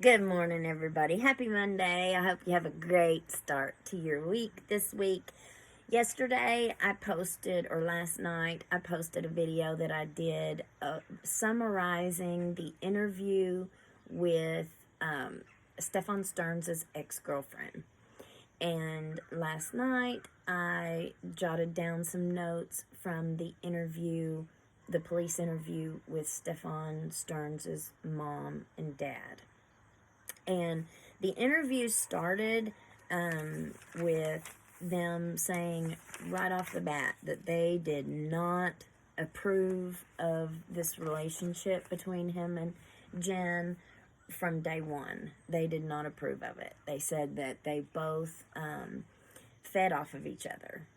Good morning, everybody. Happy Monday. I hope you have a great start to your week this week. Yesterday, or last night, I posted a video that I did summarizing the interview with Stephan Sterns' ex-girlfriend. And last night, I jotted down some notes from the police interview with Stephan Sterns' mom and dad. And the interview started with them saying right off the bat that they did not approve of this relationship between him and Jen from day one. They did not approve of it. They said that they both fed off of each other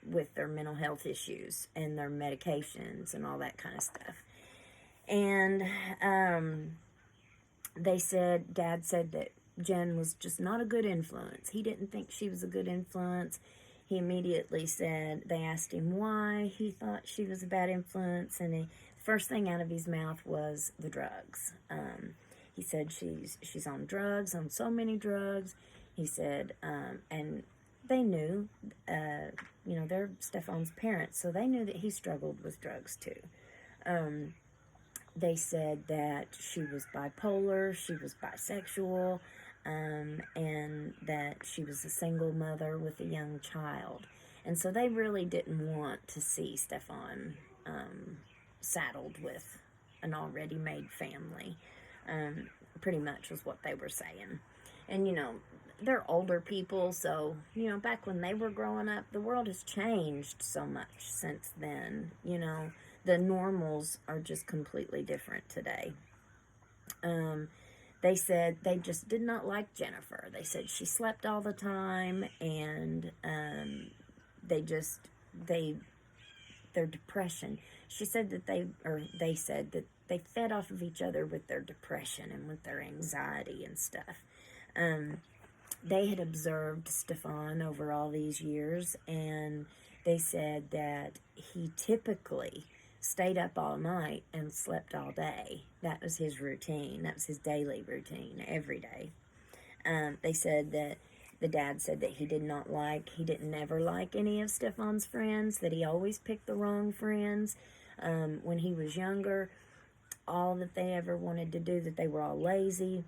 with their mental health issues and their medications and all that kind of stuff. And Dad said that Jen was just not a good influence. He didn't think she was a good influence. He immediately said, they asked him why he thought she was a bad influence, and the first thing out of his mouth was the drugs. He said she's on drugs, on so many drugs. He said, and they knew, they're Stephan's parents, so they knew that he struggled with drugs too. They said that she was bipolar, she was bisexual, and that she was a single mother with a young child. And so they really didn't want to see Stephan saddled with an already made family. Pretty much was what they were saying. And, they're older people, so, back when they were growing up, the world has changed so much since then, The normals are just completely different today. They said they just did not like Jennifer. They said she slept all the time, and their depression. She said that they said that they fed off of each other with their depression and with their anxiety and stuff. They had observed Stephan over all these years, and they said that he typically stayed up all night and slept all day. That was his routine. That was his daily routine every day. They said that the dad said that he didn't never like any of Stephan's friends, that he always picked the wrong friends. When he was younger, all that they ever wanted to do, that they were all lazy,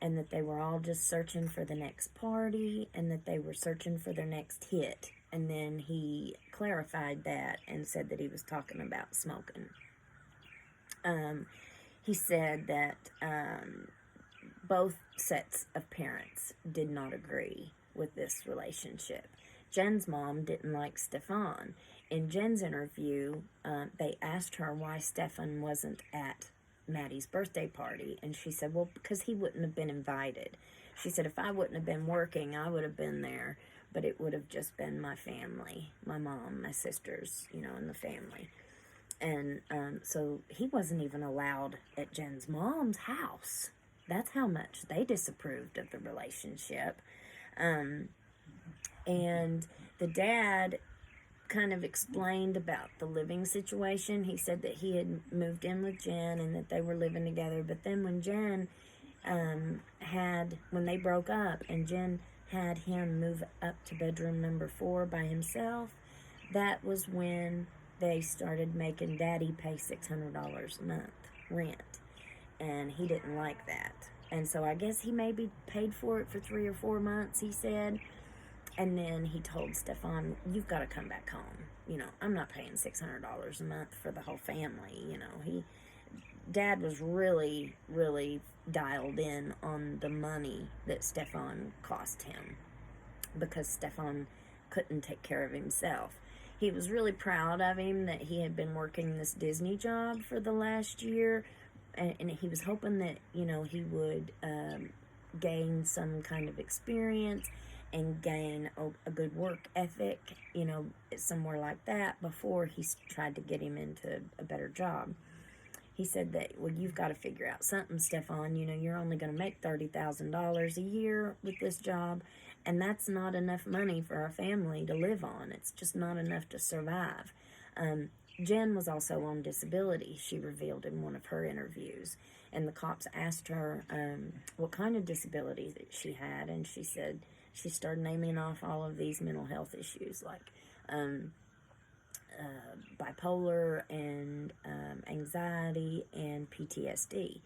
and that they were all just searching for the next party, and that they were searching for their next hit. And then he clarified that and said that he was talking about smoking. He said that both sets of parents did not agree with this relationship. Jen's mom didn't like Stephan. In Jen's interview, they asked her why Stephan wasn't at Maddie's birthday party, and she said, well, because he wouldn't have been invited. She said, if I wouldn't have been working, I would have been there, but it would have just been my family, my mom, my sisters, and the family. And so he wasn't even allowed at Jen's mom's house. That's how much they disapproved of the relationship. And the dad kind of explained about the living situation. He said that he had moved in with Jen and that they were living together. But then when Jen when they broke up and Jen had him move up to bedroom number 4 by himself, that was when they started making Daddy pay $600 a month rent. And he didn't like that. And so I guess he maybe paid for it for 3 or 4 months, he said. And then he told Stephan, you've got to come back home. I'm not paying $600 a month for the whole family. Dad was really, really dialed in on the money that Stephan cost him because Stephan couldn't take care of himself. He was really proud of him that he had been working this Disney job for the last year, and he was hoping that, he would gain some kind of experience and gain a good work ethic, somewhere like that before he tried to get him into a better job. He said that, well, you've got to figure out something, Stephan. You're only going to make $30,000 a year with this job, and that's not enough money for our family to live on. It's just not enough to survive. Jen was also on disability, she revealed in one of her interviews. And the cops asked her what kind of disability that she had, and she said she started naming off all of these mental health issues, like bipolar and anxiety and PTSD.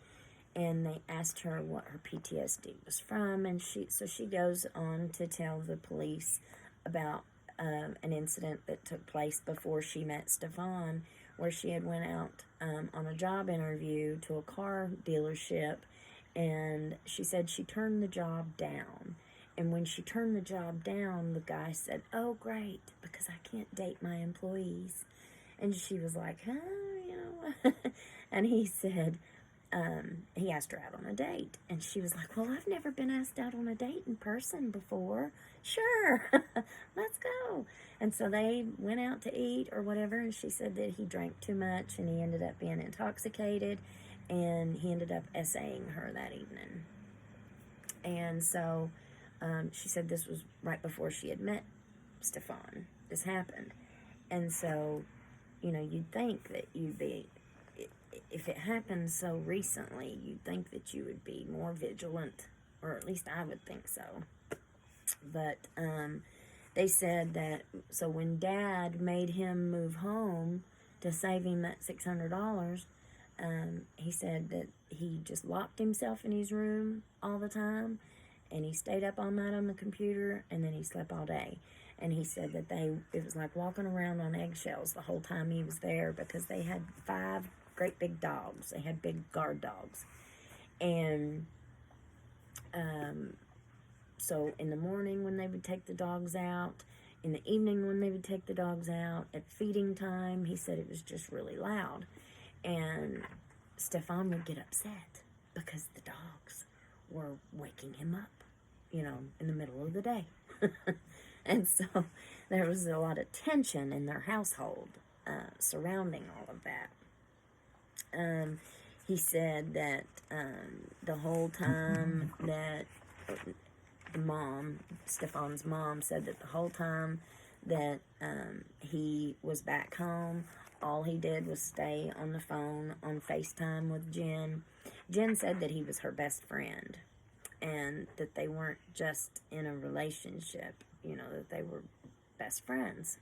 And they asked her what her PTSD was from, and she goes on to tell the police about an incident that took place before she met Stephan, where she had went out on a job interview to a car dealership, and she said she turned the job down. And when she turned the job down, the guy said, "Oh, great, because I can't date my employees." And she was like, "Huh?" And he said, he asked her out on a date. And she was like, "Well, I've never been asked out on a date in person before." "Sure, let's go." And so they went out to eat or whatever, and she said that he drank too much and he ended up being intoxicated, and he ended up essaying her that evening. And so she said this was right before she had met Stephan. This happened. And so, you'd think that you'd be, if it happened so recently, you'd think that you would be more vigilant, or at least I would think so. But they said that, so when Dad made him move home to save him that $600, he said that he just locked himself in his room all the time, and he stayed up all night on the computer, and then he slept all day. And he said that it was like walking around on eggshells the whole time he was there, because they had 5 great big dogs. They had big guard dogs. And so in the morning when they would take the dogs out, in the evening when they would take the dogs out, at feeding time, he said it was just really loud. And Stephan would get upset because the dogs were waking him up, in the middle of the day. And so there was a lot of tension in their household surrounding all of that. He said that the whole time that Stephan's mom said that the whole time that he was back home, all he did was stay on the phone on FaceTime with Jen. Jen said that he was her best friend, and that they weren't just in a relationship, that they were best friends.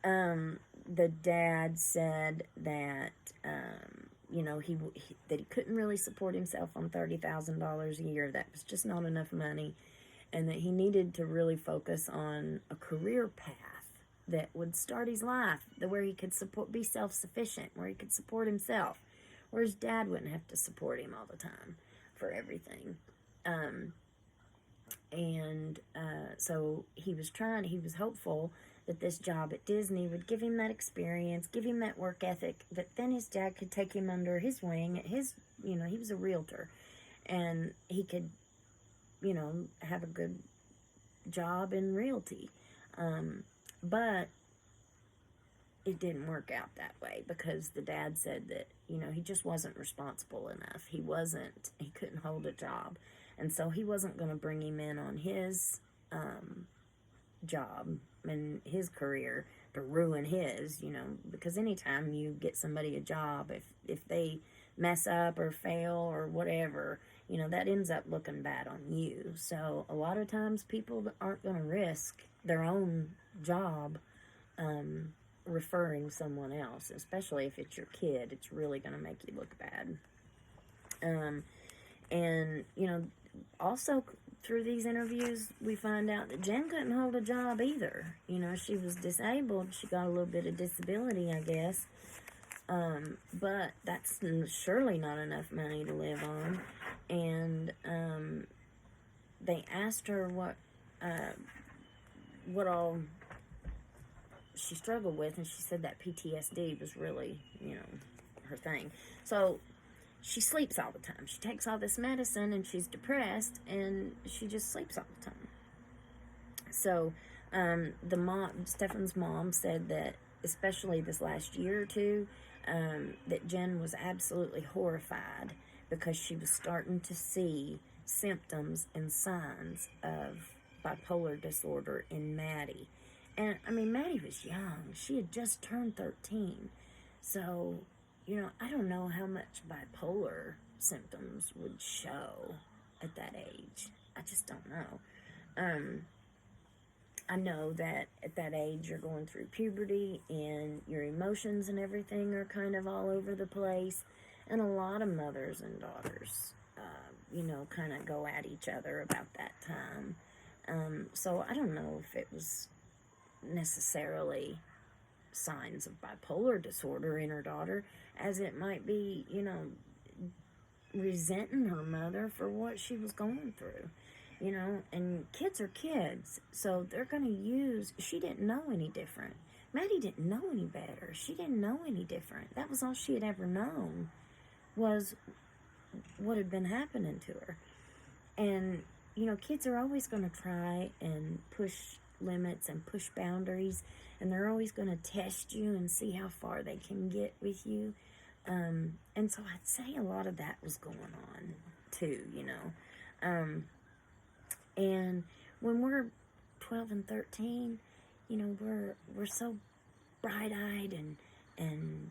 The dad said that, that he couldn't really support himself on $30,000 a year. That was just not enough money, and that he needed to really focus on a career path that would start his life, where he could be self-sufficient, where he could support himself, where his dad wouldn't have to support him all the time for everything. So he was hopeful that this job at Disney would give him that experience, give him that work ethic, that then his dad could take him under his wing. He was a realtor, and he could, have a good job in realty. But it didn't work out that way, because the dad said that, he just wasn't responsible enough. He couldn't hold a job. And so he wasn't going to bring him in on his job and his career to ruin his, because anytime you get somebody a job, if they mess up or fail or whatever, that ends up looking bad on you. So a lot of times people aren't going to risk their own job referring someone else, especially if it's your kid. It's really going to make you look bad. And also through these interviews, we find out that Jen couldn't hold a job either. She was disabled. She got a little bit of disability, I guess. But that's surely not enough money to live on. And they asked her what all she struggled with, and she said that PTSD was really, her thing. So she sleeps all the time. She takes all this medicine, and she's depressed, and she just sleeps all the time. So Stephan's mom said that, especially this last year or two, that Jen was absolutely horrified, because she was starting to see symptoms and signs of bipolar disorder in Maddie. And, Maddie was young. She had just turned 13. So, I don't know how much bipolar symptoms would show at that age. I just don't know. I know that at that age you're going through puberty and your emotions and everything are kind of all over the place. And a lot of mothers and daughters, kind of go at each other about that time. So I don't know if it was necessarily signs of bipolar disorder in her daughter, as it might be, resenting her mother for what she was going through. And kids are kids, so they're going to use, she didn't know any different. Maddie didn't know any better. She didn't know any different. That was all she had ever known, was what had been happening to her. And, kids are always going to try and push limits and push boundaries, and they're always going to test you and see how far they can get with you. And so I'd say a lot of that was going on too, and when we're 12 and 13, we're so bright-eyed and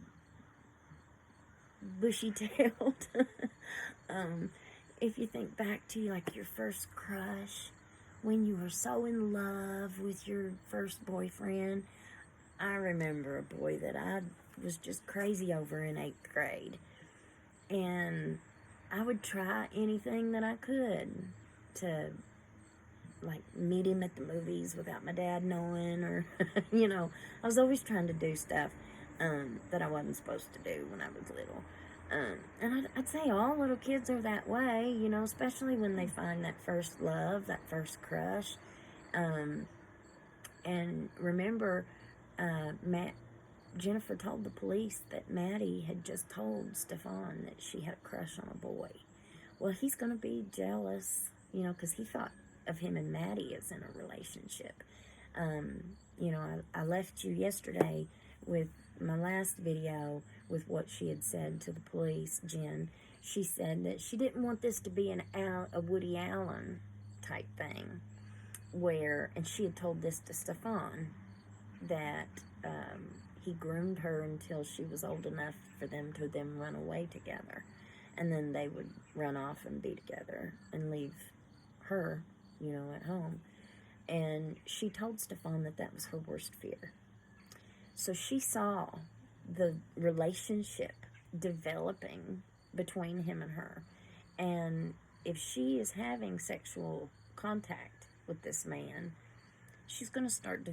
bushy-tailed. If you think back to your first crush, when you were so in love with your first boyfriend. I remember a boy that I was just crazy over in 8th grade, and I would try anything that I could to meet him at the movies without my dad knowing, or I was always trying to do stuff that I wasn't supposed to do when I was little. And I'd say all little kids are that way, especially when they find that first love, that first crush. And remember, Jennifer told the police that Maddie had just told Stephan that she had a crush on a boy. Well, he's going to be jealous, because he thought of him and Maddie as in a relationship. I left you yesterday with my last video with what she had said to the police, Jen. She said that she didn't want this to be a Woody Allen type thing, and she had told this to Stephan, that he groomed her until she was old enough for them to then run away together. And then they would run off and be together and leave her, at home. And she told Stephan that that was her worst fear. So she saw the relationship developing between him and her. And if she is having sexual contact with this man, she's going to start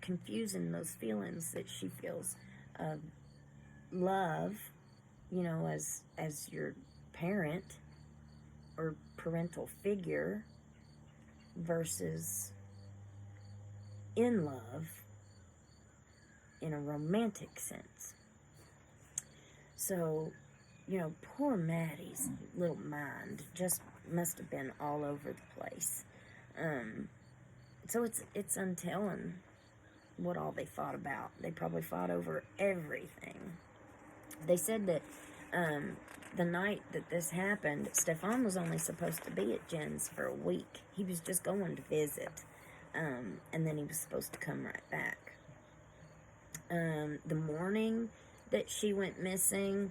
confusing those feelings that she feels of love, as your parent or parental figure, versus in love in a romantic sense. So, poor Maddie's little mind just must have been all over the place. So it's untelling what all they fought about. They probably fought over everything. They said that the night that this happened, Stephan was only supposed to be at Jen's for a week. He was just going to visit, and then he was supposed to come right back. The morning that she went missing,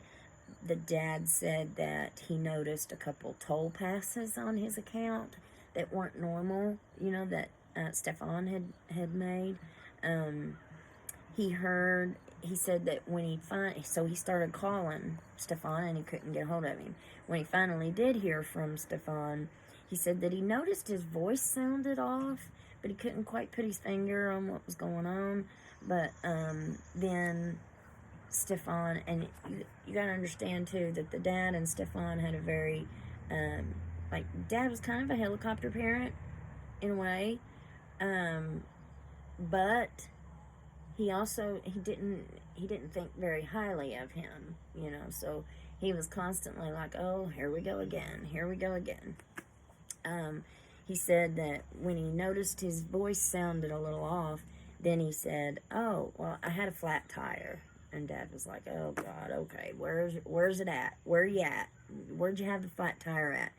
the dad said that he noticed a couple toll passes on his account that weren't normal, that Stephan had made. He said that when he started calling Stephan and he couldn't get hold of him. When he finally did hear from Stephan, he said that he noticed his voice sounded off, but he couldn't quite put his finger on what was going on. But then Stephan, and you gotta understand too that the dad and Stephan had a very, Dad was kind of a helicopter parent in a way, but he didn't think very highly of him, so he was constantly like, oh, here we go again. He said that when he noticed his voice sounded a little off, then he said, oh, well, I had a flat tire. And Dad was like, oh, God, okay, where's it at? Where you at? Where'd you have the flat tire at?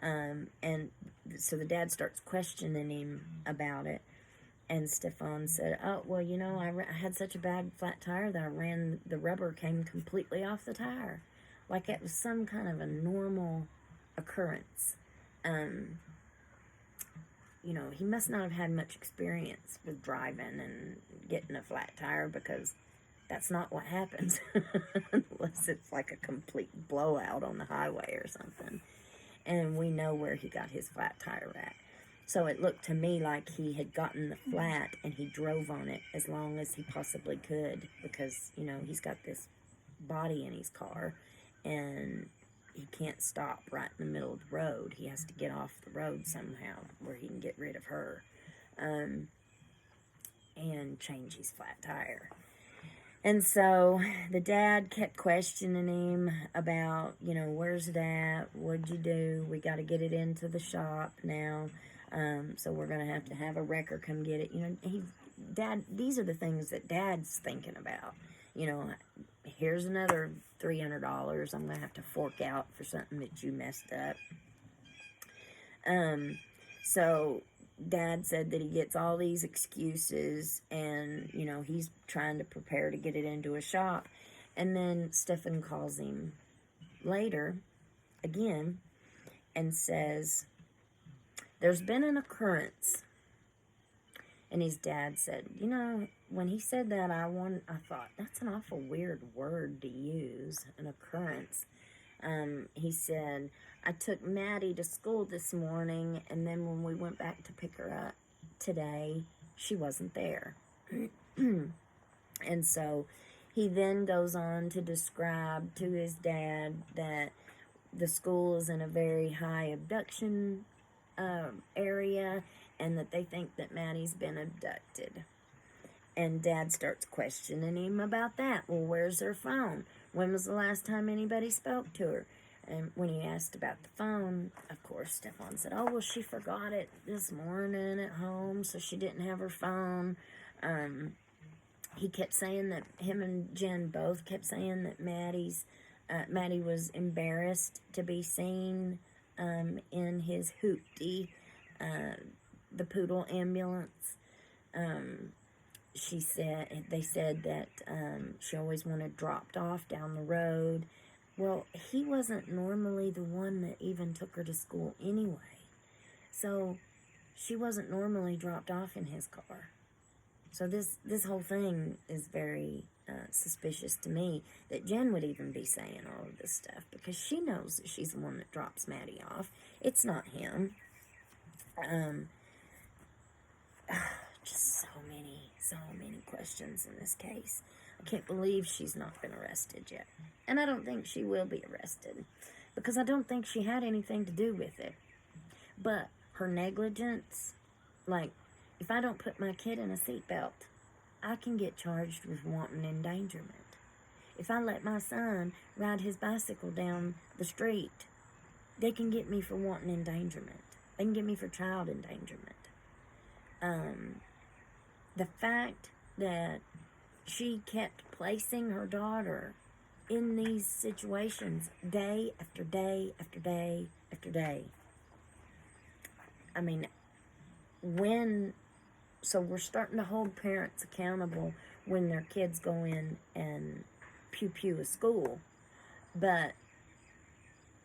And so the dad starts questioning him about it. And Stephan said, oh, well, I had such a bad flat tire that the rubber came completely off the tire. Like it was some kind of a normal occurrence. He must not have had much experience with driving and getting a flat tire, because that's not what happens unless it's like a complete blowout on the highway or something. And we know where he got his flat tire at. So it looked to me like he had gotten the flat and he drove on it as long as he possibly could, because, he's got this body in his car and he can't stop right in the middle of the road. He has to get off the road somehow where he can get rid of her and change his flat tire. And so the dad kept questioning him about, where's it at? What'd you do? We got to get it into the shop now. So we're going to have a wrecker come get it. Dad, these are the things that Dad's thinking about. Here's another $300 I'm going to have to fork out for something that you messed up. So Dad said that he gets all these excuses and, he's trying to prepare to get it into a shop. And then Stephan calls him later again and says, there's been an occurrence. And his dad said, when he said that, I thought, that's an awful weird word to use, an occurrence. He said, I took Maddie to school this morning, and then when we went back to pick her up today, she wasn't there. And so he then goes on to describe to his dad that the school is in a very high abduction area, and that they think that Maddie's been abducted. And Dad starts questioning him about that. Well, where's her phone? When was the last time anybody spoke to her? And when he asked about the phone, of course, Stephan said, oh, well, she forgot it this morning at home, so she didn't have her phone. He kept saying that him and Jen both kept saying that Maddie was embarrassed to be seen in his hoopty, the poodle ambulance. They said that she always wanted dropped off down the road. Well, he wasn't normally the one that even took her to school anyway. So she wasn't normally dropped off in his car. So this whole thing is very suspicious to me, that Jen would even be saying all of this stuff, because she knows that she's the one that drops Maddie off. It's not him. Just so many questions in this case. I can't believe she's not been arrested yet. And I don't think she will be arrested, because I don't think she had anything to do with it. But her negligence, like, if I don't put my kid in a seatbelt, I can get charged with wanton endangerment. If I let my son ride his bicycle down the street, they can get me for wanton endangerment. They can get me for child endangerment. The fact that she kept placing her daughter in these situations day after day after day after day. I mean, so we're starting to hold parents accountable when their kids go in and pew a school. But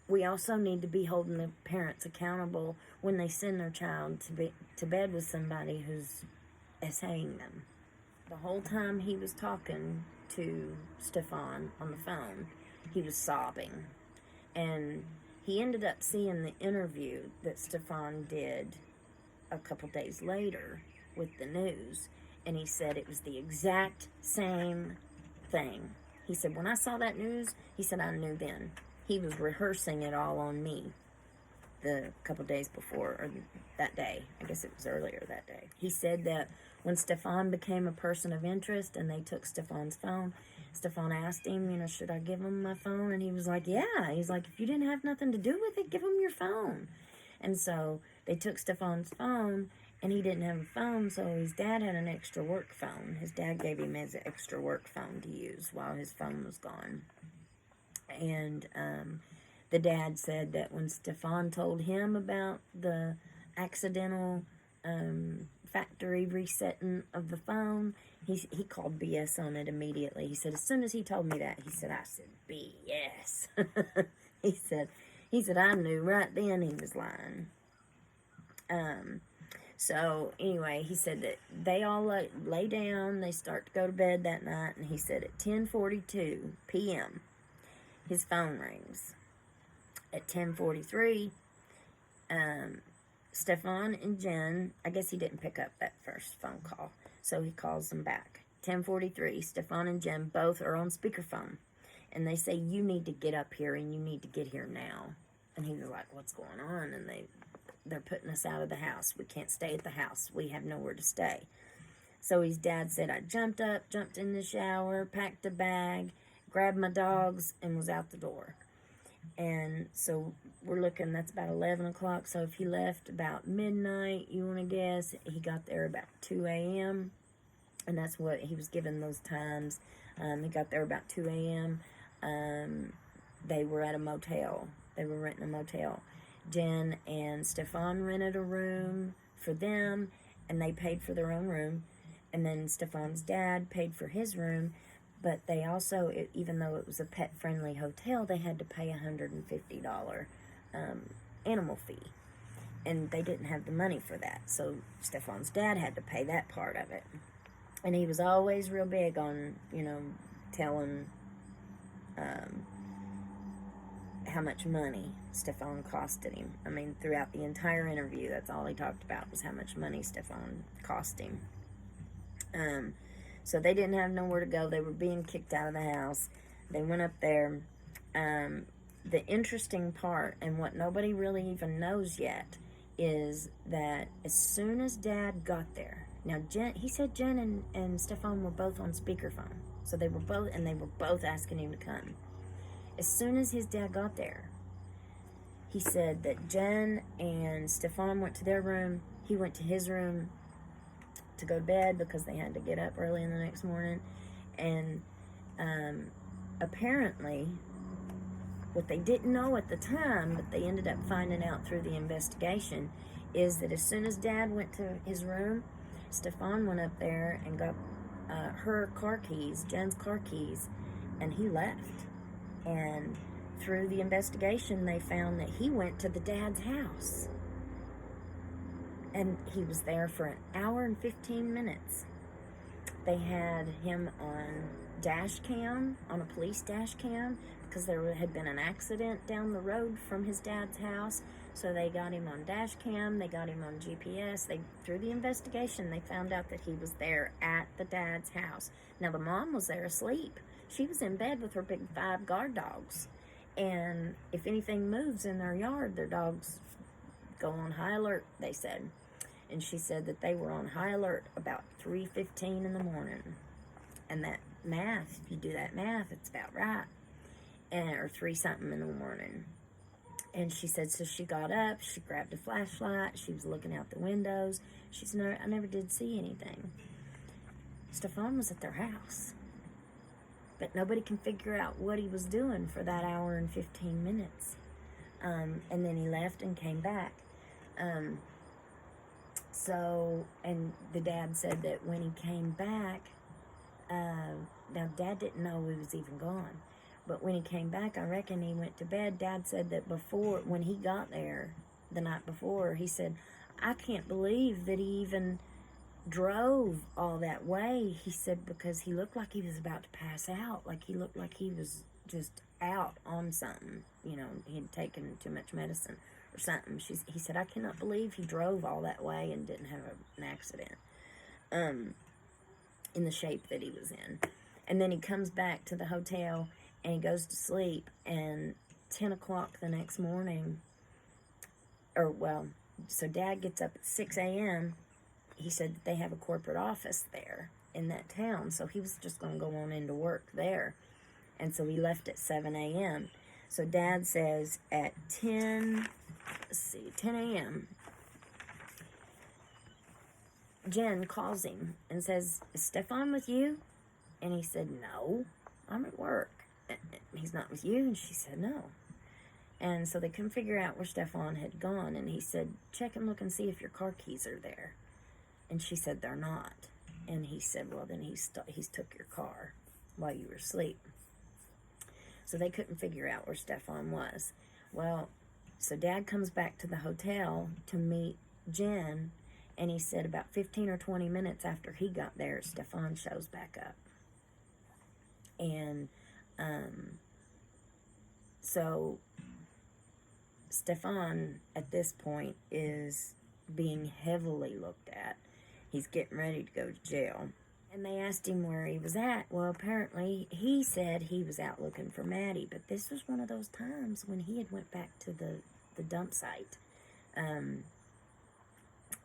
we also need to be holding the parents accountable when they send their child to bed with somebody who's essaying them. The whole time he was talking to Stephan on the phone, he was sobbing. And he ended up seeing the interview that Stephan did a couple days later with the news, and he said it was the exact same thing. He said, when I saw that news, he said, I knew then. He was rehearsing it all on me the couple days before, or that day. I guess it was earlier that day. He said that when Stephan became a person of interest and they took Stephan's phone, Stephan asked him, should I give him my phone? And he was like, yeah. He's like, if you didn't have nothing to do with it, give him your phone. And so they took Stephan's phone, and he didn't have a phone, so his dad had an extra work phone. His dad gave him his extra work phone to use while his phone was gone. And the dad said that when Stephan told him about the accidental factory resetting of the phone. He called BS on it immediately. He said, as soon as he told me that, he said, I said, BS. he said, I knew right then he was lying. So anyway, he said that they all lay down, they start to go to bed that night, and he said at 10:42 p.m., his phone rings. At 10:43, Stephan and Jen, I guess he didn't pick up that first phone call, so he calls them back. 10:43, Stephan and Jen both are on speakerphone, and they say, you need to get up here, and you need to get here now. And he was like, what's going on? And they're putting us out of the house. We can't stay at the house. We have nowhere to stay. So his dad said, I jumped up, jumped in the shower, packed a bag, grabbed my dogs, and was out the door. And so we're looking, that's about 11 o'clock. So if he left about midnight, you want to guess, he got there about 2 a.m. And that's what he was given those times. He got there about 2 a.m. They were at a motel. They were renting a motel. Jen and Stephan rented a room for them, and they paid for their own room. And then Stephan's dad paid for his room, but they also, even though it was a pet-friendly hotel, they had to pay a $150 animal fee. And they didn't have the money for that, so Stephan's dad had to pay that part of it. And he was always real big on, telling how much money Stephan costed him. I mean, throughout the entire interview, that's all he talked about, was how much money Stephan cost him. So they didn't have nowhere to go. They were being kicked out of the house. They went up there. The interesting part, and what nobody really even knows yet, is that as soon as Dad got there, now he said Jen and Stephan were both on speakerphone, so they were both asking him to come. As soon as his dad got there, he said that Jen and Stephan went to their room. He went to his room to go to bed because they had to get up early in the next morning. And apparently, what they didn't know at the time, but they ended up finding out through the investigation, is that as soon as Dad went to his room, Stephan went up there and got her car keys, Jen's car keys, and he left. And through the investigation, they found that he went to the dad's house. And he was there for an hour and 15 minutes. They had him on dash cam, on a police dash cam, because there had been an accident down the road from his dad's house. So they got him on dash cam, they got him on GPS. Through the investigation, they found out that he was there at the dad's house. Now, the mom was there asleep. She was in bed with her big 5 guard dogs. And if anything moves in their yard, their dogs go on high alert, they said. And she said that they were on high alert about 3:15 in the morning. And that math, if you do that math, it's about right. Or 3-something in the morning. And she said, so she got up, she grabbed a flashlight, she was looking out the windows. She said, I never did see anything. Stephan was at their house. But nobody can figure out what he was doing for that hour and 15 minutes. And then he left and came back. And the dad said that when he came back, now Dad didn't know he was even gone. But when he came back, I reckon he went to bed. Dad said that when he got there the night before, he said, I can't believe that he even drove all that way. He said because he looked like he was about to pass out. Like he looked like he was just out on something. He had taken too much medicine or something. He said, I cannot believe he drove all that way and didn't have an accident in the shape that he was in. And then he comes back to the hotel and he goes to sleep, and 10 o'clock the next morning, so Dad gets up at 6 a.m. He said that they have a corporate office there in that town, so he was just going to go on into work there. And so he left at 7 a.m. So Dad says at 10 a.m., Jen calls him and says, is Stephan with you? And he said, no, I'm at work. He's not with you? And she said, no. And so they couldn't figure out where Stephan had gone. And he said, check and look and see if your car keys are there. And she said, they're not. And he said, well, then he's took your car while you were asleep. So they couldn't figure out where Stephan was. Well, so Dad comes back to the hotel to meet Jen, and he said about 15 or 20 minutes after he got there, Stephan shows back up. And so Stephan, at this point, is being heavily looked at. He's getting ready to go to jail. And they asked him where he was at. Well, apparently he said he was out looking for Maddie, but this was one of those times when he had went back to the dump site.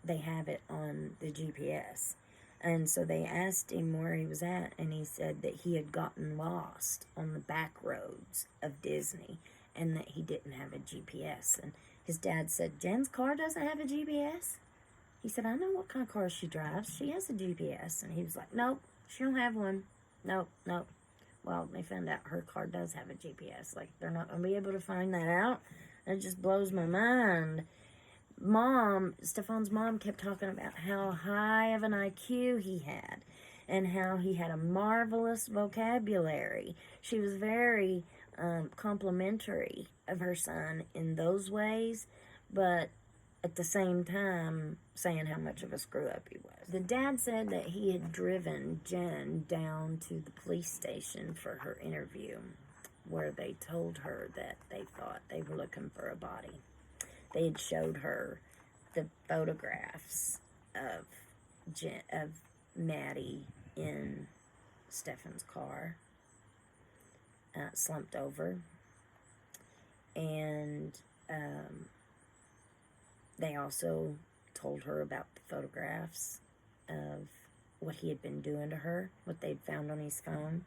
They have it on the GPS. And so they asked him where he was at, and he said that he had gotten lost on the back roads of Disney and that he didn't have a GPS. And his dad said, Jen's car doesn't have a GPS? He said, I know what kind of car she drives. She has a GPS. And he was like, nope, she don't have one. Nope. Well, they found out her car does have a GPS. Like, they're not going to be able to find that out. It just blows my mind. Stephan's mom kept talking about how high of an IQ he had and how he had a marvelous vocabulary. She was very complimentary of her son in those ways, but at the same time saying how much of a screw-up he was. The dad said that he had driven Jen down to the police station for her interview, where they told her that they thought they were looking for a body. They had showed her the photographs of Maddie in Stephan's car, slumped over, and they also told her about the photographs of what he had been doing to her, what they'd found on his phone.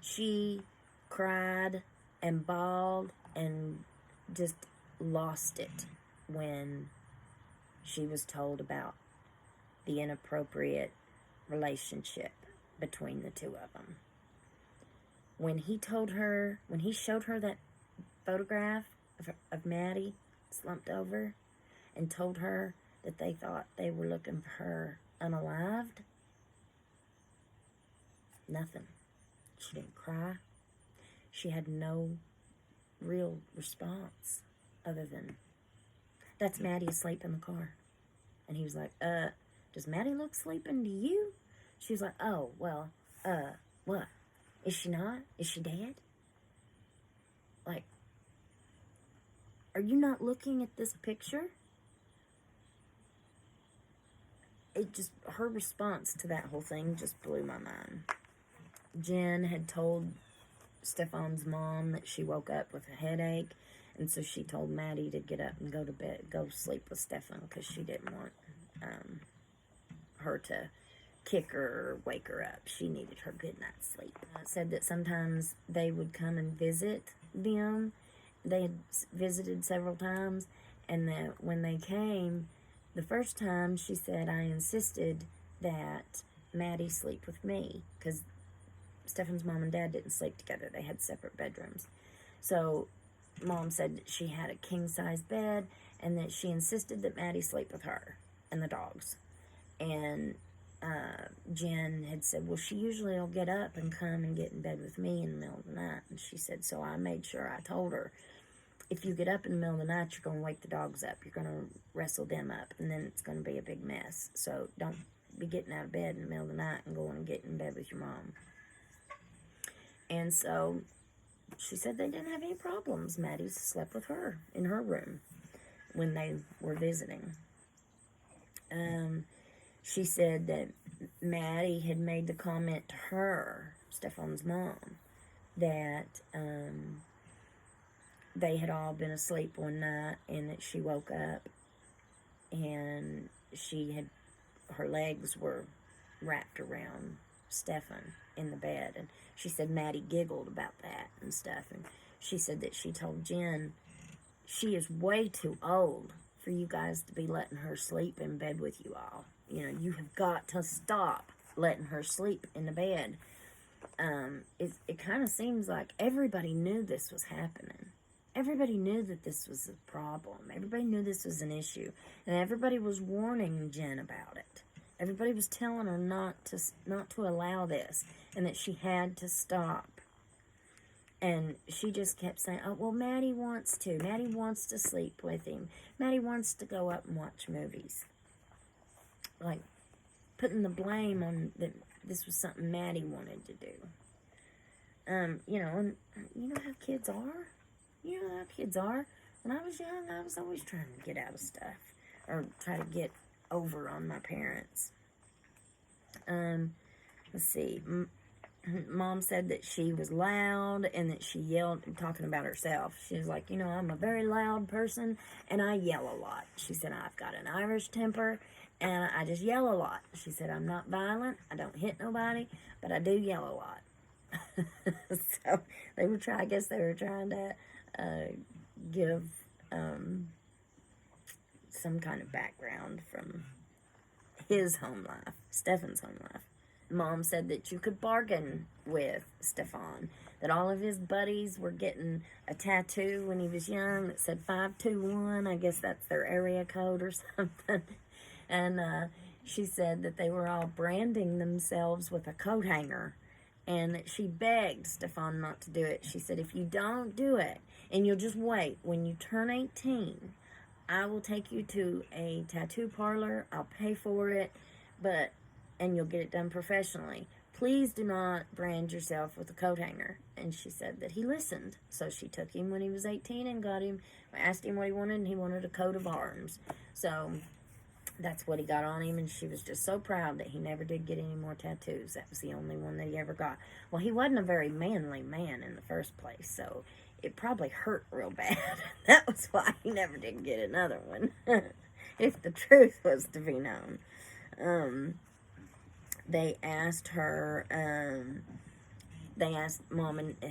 She cried and bawled and just lost it when she was told about the inappropriate relationship between the two of them. When he showed her that photograph of Maddie slumped over and told her that they thought they were looking for her unalived, nothing. She didn't cry. She had no real response other than, that's Maddie asleep in the car. And he was like, does Maddie look sleeping to you? She was like, oh, well, what? Is she not? Is she dead? Like, are you not looking at this picture? Her response to that whole thing just blew my mind. Jen had told Stephan's mom that she woke up with a headache, and so she told Maddie to get up and go to bed, go sleep with Stephan, because she didn't want her to kick her or wake her up. She needed her good night's sleep. Said that sometimes they would come and visit them. They had visited several times, and that when they came, the first time, she said, I insisted that Maddie sleep with me, because Stephan's mom and dad didn't sleep together. They had separate bedrooms. So Mom said that she had a king-size bed, and that she insisted that Maddie sleep with her and the dogs. And Jen had said, well, she usually will get up and come and get in bed with me in the middle of the night. And she said, so I made sure I told her, if you get up in the middle of the night, you're going to wake the dogs up. You're going to wrestle them up, and then it's going to be a big mess. So don't be getting out of bed in the middle of the night and going and getting in bed with your mom. And so she said they didn't have any problems. Maddie slept with her in her room when they were visiting. She said that Maddie had made the comment to her, Stephan's mom, that they had all been asleep one night, and that she woke up and her legs were wrapped around Stephan in the bed. And she said Maddie giggled about that and stuff. And she said that she told Jen, she is way too old for you guys to be letting her sleep in bed with you all. You know, you have got to stop letting her sleep in the bed. It kind of seems like everybody knew this was happening. everybody knew that this was a problem. Everybody knew this was an issue. And everybody was warning Jen about it. Everybody was telling her not to allow this, and that she had to stop. And she just kept saying, oh, well, Maddie wants to. Maddie wants to sleep with him. Maddie wants to go up and watch movies. Like, putting the blame on that this was something Maddie wanted to do. You know, and you know how kids are? You know how kids are? When I was young, I was always trying to get out of stuff. Or try to get over on my parents. Let's see. Mom said that she was loud and that she yelled, talking about herself. She was like, you know, I'm a very loud person and I yell a lot. She said, I've got an Irish temper and I just yell a lot. She said, I'm not violent. I don't hit nobody, but I do yell a lot. So I guess they were trying to give some kind of background from his home life, Stephan's home life. Mom said that you could bargain with Stephan, that all of his buddies were getting a tattoo when he was young that said 521. I guess that's their area code or something. And she said that they were all branding themselves with a coat hanger, and that she begged Stephan not to do it. She said, if you don't do it, and you'll just wait, when you turn 18, I will take you to a tattoo parlor. I'll pay for it, and you'll get it done professionally. Please do not brand yourself with a coat hanger. And she said that he listened. So she took him when he was 18 and asked him what he wanted, and he wanted a coat of arms. So that's what he got on him, and she was just so proud that he never did get any more tattoos. That was the only one that he ever got. Well, he wasn't a very manly man in the first place, so it probably hurt real bad. That was why he never did get another one, if the truth was to be known. They asked her, they asked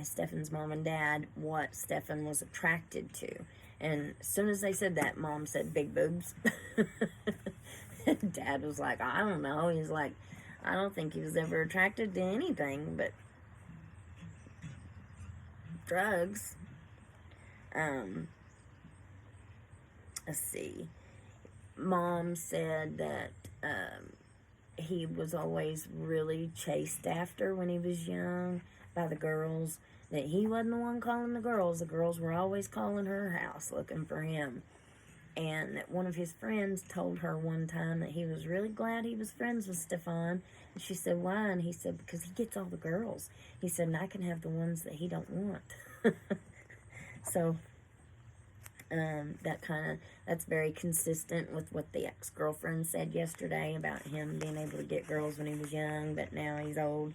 Stephan's mom and dad what Stephan was attracted to. And as soon as they said that, Mom said, big boobs. Dad was like, I don't know. He's like, I don't think he was ever attracted to anything but drugs. Let's see. Mom said that he was always really chased after when he was young by the girls. That he wasn't the one calling the girls. The girls were always calling her house looking for him. And that one of his friends told her one time that he was really glad he was friends with Stephan. And she said, why? And he said, because he gets all the girls. He said, and I can have the ones that he don't want. So, that's very consistent with what the ex-girlfriend said yesterday about him being able to get girls when he was young, but now he's old.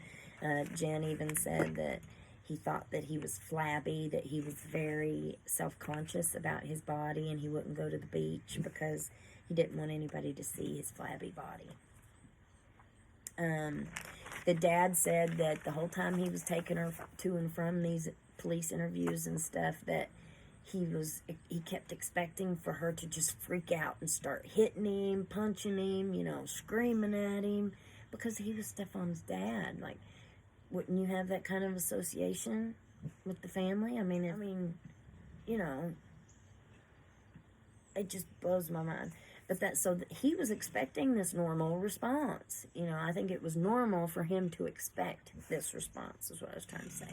Jen even said that he thought that he was flabby, that he was very self-conscious about his body, and he wouldn't go to the beach because he didn't want anybody to see his flabby body. The dad said that the whole time he was taking her to and from these police interviews and stuff, that he kept expecting for her to just freak out and start hitting him, punching him, screaming at him, because he was Stephan's dad. Like, wouldn't you have that kind of association with the family? I mean, it just blows my mind. But he was expecting this normal response. I think it was normal for him to expect this response, is what I was trying to say.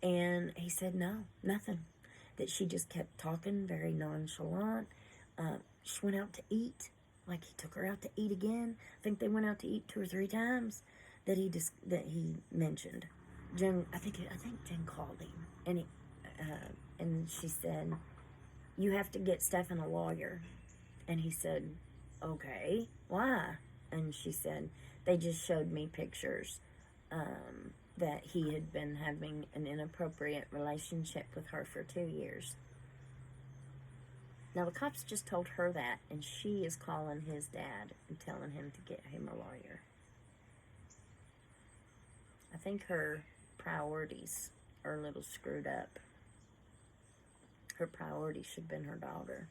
And he said, no, nothing. That she just kept talking very nonchalant. She went out to eat. Like, he took her out to eat again. I think they went out to eat 2 or 3 times that he mentioned. Jen, I think Jen called him. And she said, you have to get Stephan a lawyer. And he said, okay, why? And she said, they just showed me pictures that he had been having an inappropriate relationship with her for 2 years. Now, the cops just told her that, and she is calling his dad and telling him to get him a lawyer. I think her priorities are a little screwed up. Her priority should have been her daughter.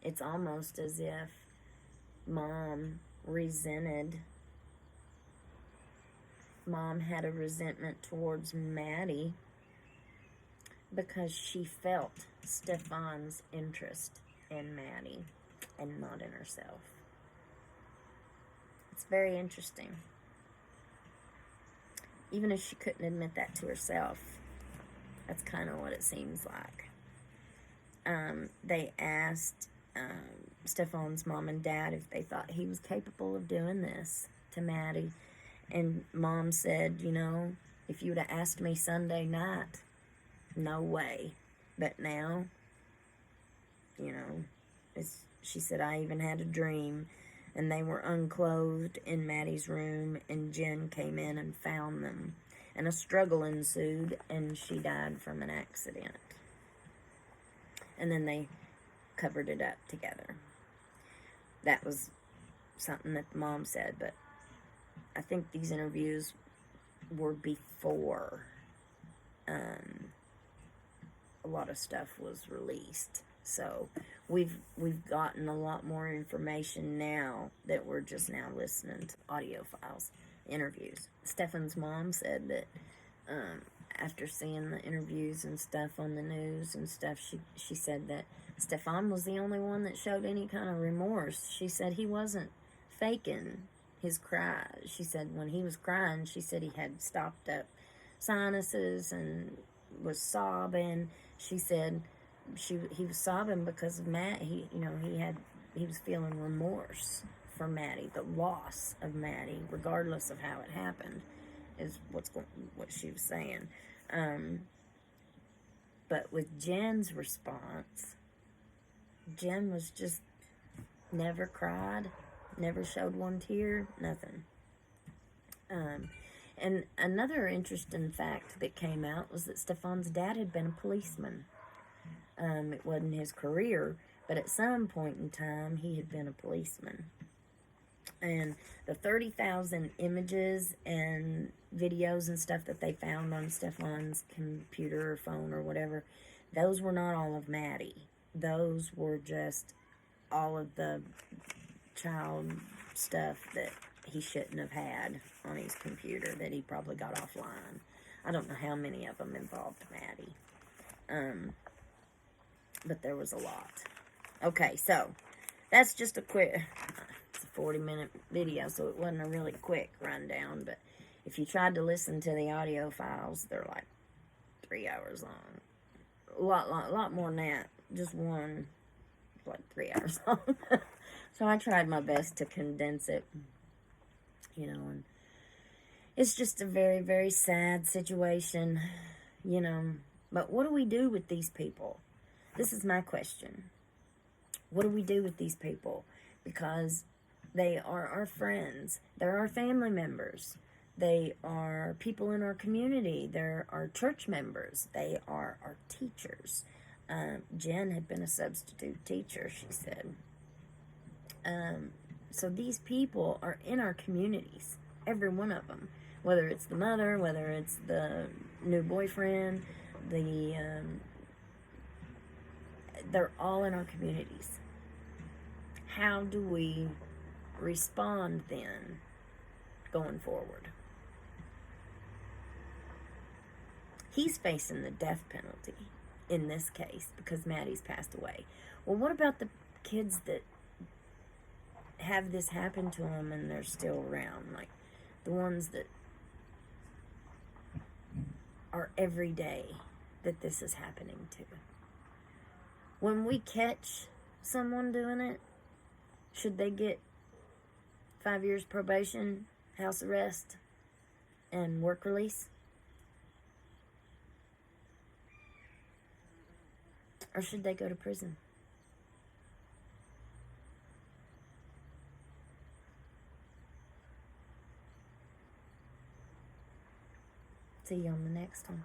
It's almost as if Mom resented mom had a resentment towards Maddie because she felt Stephan's interest in Maddie and not in herself. It's very interesting. Even if she couldn't admit that to herself, that's kind of what it seems like. They asked Stephan's mom and dad if they thought he was capable of doing this to Maddie. And Mom said, you know, if you would have asked me Sunday night, no way. But now, you know, she said, I even had a dream, and they were unclothed in Maddie's room, and Jen came in and found them. And a struggle ensued, and she died from an accident. And then they covered it up together. That was something that the mom said, but I think these interviews were before a lot of stuff was released. So we've gotten a lot more information now that we're just now listening to audio files, interviews. Stephan's mom said that after seeing the interviews and stuff on the news and stuff, she said that Stephan was the only one that showed any kind of remorse. She said he wasn't faking his cry. She said when he was crying, she said he had stopped up sinuses and was sobbing. She said he was sobbing because of Matt. He was feeling remorse for Maddie, the loss of Maddie, regardless of how it happened, is what she was saying. But with Jen's response, Jen was just never cried, never showed one tear, nothing. And another interesting fact that came out was that Stephan's dad had been a policeman. It wasn't his career, but at some point in time, he had been a policeman. And the 30,000 images and videos and stuff that they found on Stephan's computer or phone or whatever, those were not all of Maddie. Those were just all of the child stuff that he shouldn't have had on his computer that he probably got offline. I don't know how many of them involved Maddie. But there was a lot. Okay, so that's just a quick, it's a 40-minute video, so it wasn't a really quick rundown, but if you tried to listen to the audio files, they're like 3 hours long. A lot more than that. Just one, like 3 hours long. So I tried my best to condense it, you know, and it's just a very, very sad situation, you know. But what do we do with these people? This is my question. What do we do with these people? Because they are our friends. They're our family members. They are people in our community. They're our church members. They are our teachers. Jen had been a substitute teacher, she said. So these people are in our communities, every one of them. Whether it's the mother, whether it's the new boyfriend, they're all in our communities. How do we respond then going forward? He's facing the death penalty in this case because Maddie's passed away. Well, what about the kids that have this happen to them and they're still around? Like the ones that are every day that this is happening to. When we catch someone doing it, should they get 5 years probation, house arrest, and work release? Or should they go to prison? See you on the next one.